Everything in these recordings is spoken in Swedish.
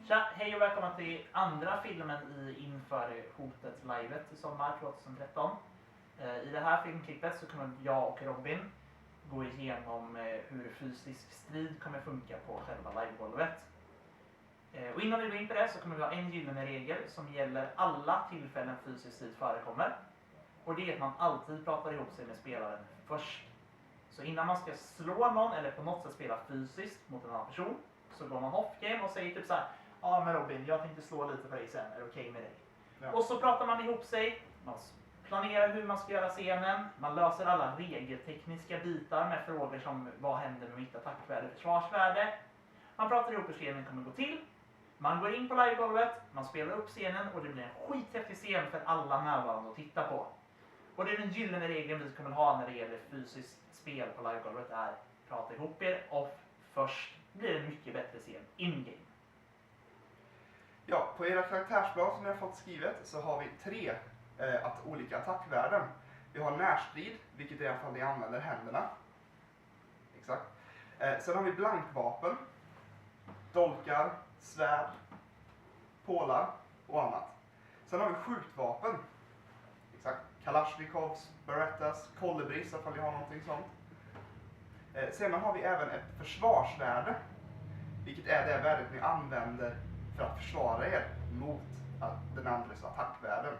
Tja, hej och välkomna till andra filmen i Inför hotet livet i sommar 2013. I det här filmklippet så kommer jag och Robin gå igenom hur fysisk strid kommer funka på själva livegolvet. Och innan vi går in på det så kommer vi ha en gyllene regel som gäller alla tillfällen fysisk strid förekommer. Och det är att man alltid pratar ihop sig med spelaren först. Så innan man ska slå någon eller på något sätt spela fysiskt mot en annan person så går man off-game och säger typ så här: ja men Robin, jag tänkte slå lite på dig sen, är det okej med dig? Ja. Och så pratar man ihop sig, man planerar hur man ska göra scenen, man löser alla regeltekniska bitar med frågor som vad händer med mitt attackvärde, försvarsvärde. Man pratar ihop hur scenen kommer gå till, man går in på livegolvet, man spelar upp scenen och det blir en skithäftig scen för alla närvarande att titta på. Och det är den gyllene regeln vi kommer ha när det gäller fysiskt spel på livegolvet är: prata ihop er off först, blir det en mycket bättre scen in-game. Ja, på era karaktärsblad som ni har fått skrivet så har vi tre olika attackvärden. Vi har närstrid, vilket är i alla fall ni använder händerna. Exakt. Sen har vi blankvapen, dolkar, svärd, pålar och annat. Sen har vi skjutvapen. Exakt. Kalashnikovs, Berettas, kolibris ifall ni har någonting sånt. Sen har vi även ett försvarsvärde, vilket är det värdet ni använder för att försvara er mot den andres attackvärden.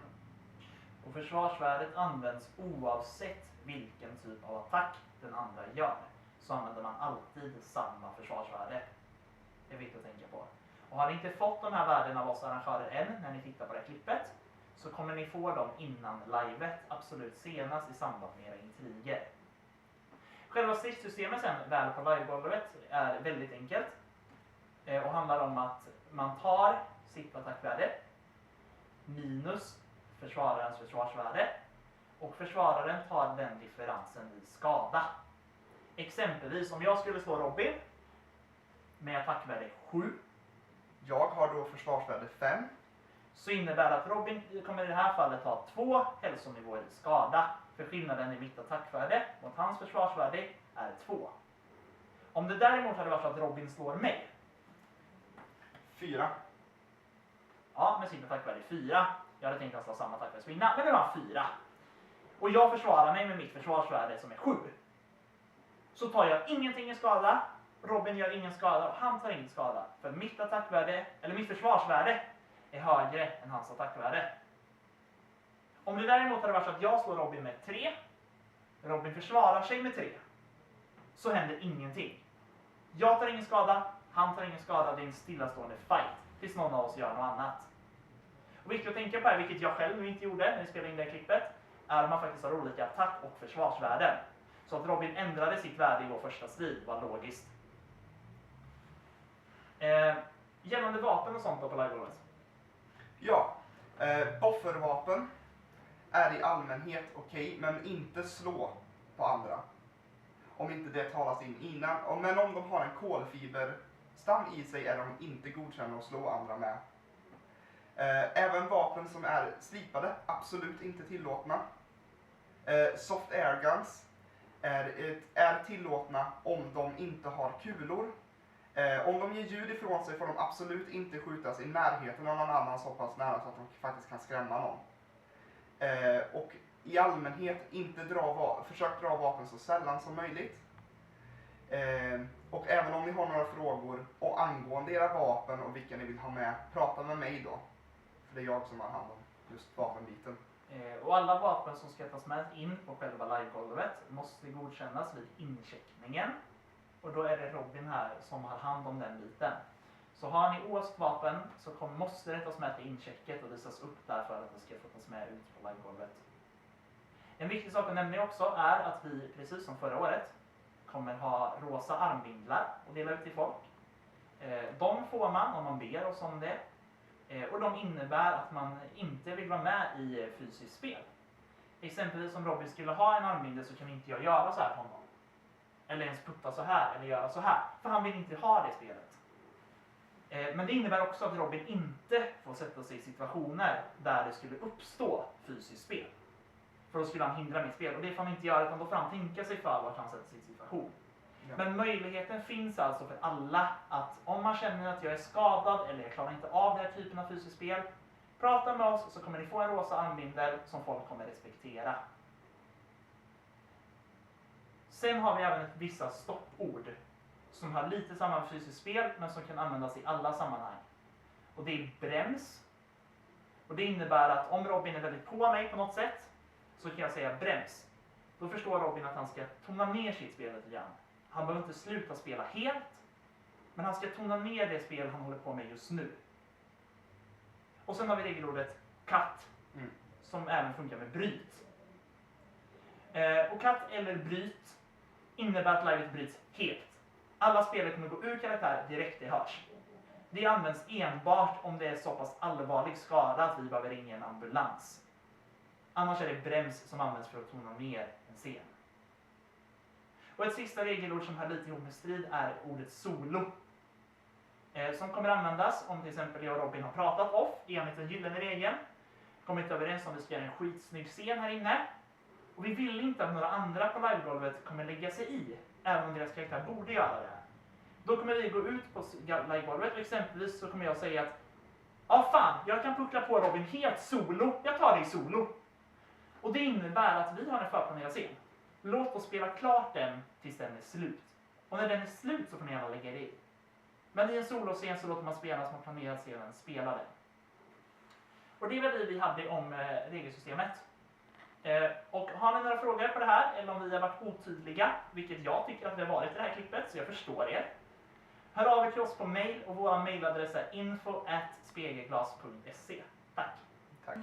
Och försvarsvärdet används oavsett vilken typ av attack den andra gör. Så använder man alltid samma försvarsvärde. Det är viktigt att tänka på. Och har ni inte fått de här värdena av oss arrangörer än när ni tittar på det här klippet så kommer ni få dem innan livet, absolut senast i samband med era intriger. Själva stridssystemet sen väl på livegolvet är väldigt enkelt. Och handlar om att man tar sitt attackvärde minus försvararens försvarsvärde och försvararen tar den differensen i skada. Exempelvis om jag skulle slå Robin med attackvärde 7. Jag har då försvarsvärde 5. Så innebär det att Robin kommer i det här fallet ha 2 hälsonivåer i skada. För skillnaden i mitt attackvärde mot hans försvarsvärde är 2. Om det däremot hade varit så att Robin slår mig 4. Ja, med sitt attackvärde 4. Jag hade tänkt att slå samma attackvärde som innan, men det var 4. Och jag försvarar mig med mitt försvarsvärde som är 7. Så tar jag ingenting i skada, Robin gör ingen skada och han tar ingen skada. För mitt attackvärde, eller mitt försvarsvärde, är högre än hans attackvärde. Om det däremot hade varit så att jag slår Robin med 3, Robin försvarar sig med 3, så händer ingenting. Jag tar ingen skada, han tar ingen skada, det är en stillastående fight tills någon av oss gör något annat. Och viktigt att tänka på här, vilket jag själv nu inte gjorde när vi spelade in det här klippet, är att man faktiskt har olika attack- och försvarsvärden. Så att Robin ändrade sitt värde i vår första strid var logiskt. Gällande vapen och sånt då på livegolvet? Ja, boffervapen är i allmänhet okej, men inte slå på andra. Om inte det talas in innan. Men om de har en kolfiberstam i sig är de inte godkända att slå andra med. Även vapen som är slipade, absolut inte tillåtna. Soft airguns är tillåtna om de inte har kulor. Om de ger ljud ifrån sig får de absolut inte skjutas i närheten av någon annan så pass nära så att de faktiskt kan skrämma någon. Och i allmänhet inte försök dra vapen så sällan som möjligt. Och även om ni har några frågor och angående era vapen och vilka ni vill ha med, prata med mig då. För det är jag som har hand om just vapenbiten. Och alla vapen som ska tas med in på själva livegolvet måste godkännas vid incheckningen. Och då är det Robin här som har hand om den biten. Så har ni åskvapen så måste det tas med till inchecket och visas upp där för att det ska få tas med ut på livegolvet. En viktig sak att nämna också är att vi, precis som förra året, kommer ha rosa armbindlar och dela ut till folk. De får man om man ber oss om det. Och de innebär att man inte vill vara med i fysiskt spel. Exempelvis om Robin skulle ha en armbindel så kan inte jag göra så här på honom. Eller ens putta så här eller göra så här. För han vill inte ha det spelet. Men det innebär också att Robin inte får sätta sig i situationer där det skulle uppstå fysiskt spel. För då skulle han hindra mitt spel. Och det får han inte göra utan då får han tänka sig för vart han sätter sig i situation. Ja. Men möjligheten finns alltså för alla att om man känner att jag är skadad eller jag klarar inte av den här typen av fysiskt spel, prata med oss så kommer ni få en rosa armbindel som folk kommer respektera. Sen har vi även vissa stoppord som har lite samma med fysiskt spel men som kan användas i alla sammanhang. Och det är brems. Och det innebär att om Robin är väldigt på mig på något sätt så kan jag säga brems. Då förstår Robin att han ska tona ner sitt spel lite grann. Han behöver inte sluta spela helt, men han ska tona ner det spel han håller på med just nu. Och sen har vi regelordet cut, som även funkar med bryt. Och cut eller bryt innebär att livet bryts helt. Alla spelare kommer gå ur karaktär direkt det hörs. Det används enbart om det är så pass allvarlig skada att vi behöver ringa en ambulans. Annars är det brems som används för att tona ner en scen. Och ett sista regelord som har lite ihop med strid är ordet solo. Som kommer användas om till exempel jag och Robin har pratat off enligt den gyllene regeln. Kommit överens om vi ska göra en skitsnygg scen här inne. Och vi vill inte att några andra på livegolvet kommer lägga sig i, även om deras karaktär borde göra det. Då kommer vi gå ut på livegolvet och exempelvis så kommer jag säga att fan, jag kan puckla på Robin helt solo, jag tar det i solo. Och det innebär att vi har en förplanerad scen. Låt oss spela klart den tills den är slut. Och när den är slut så får ni gärna lägga det i. Men i en soloscen så låter man spelarna som har planerat scenen spela den. Och det är väl det vi hade om regelsystemet. Och har ni några frågor på det här eller om vi har varit otydliga, vilket jag tycker att vi har varit i det här klippet så jag förstår er. Hör av er till oss på mail och vår mailadress är info@spegelglas.se. Tack! Tack!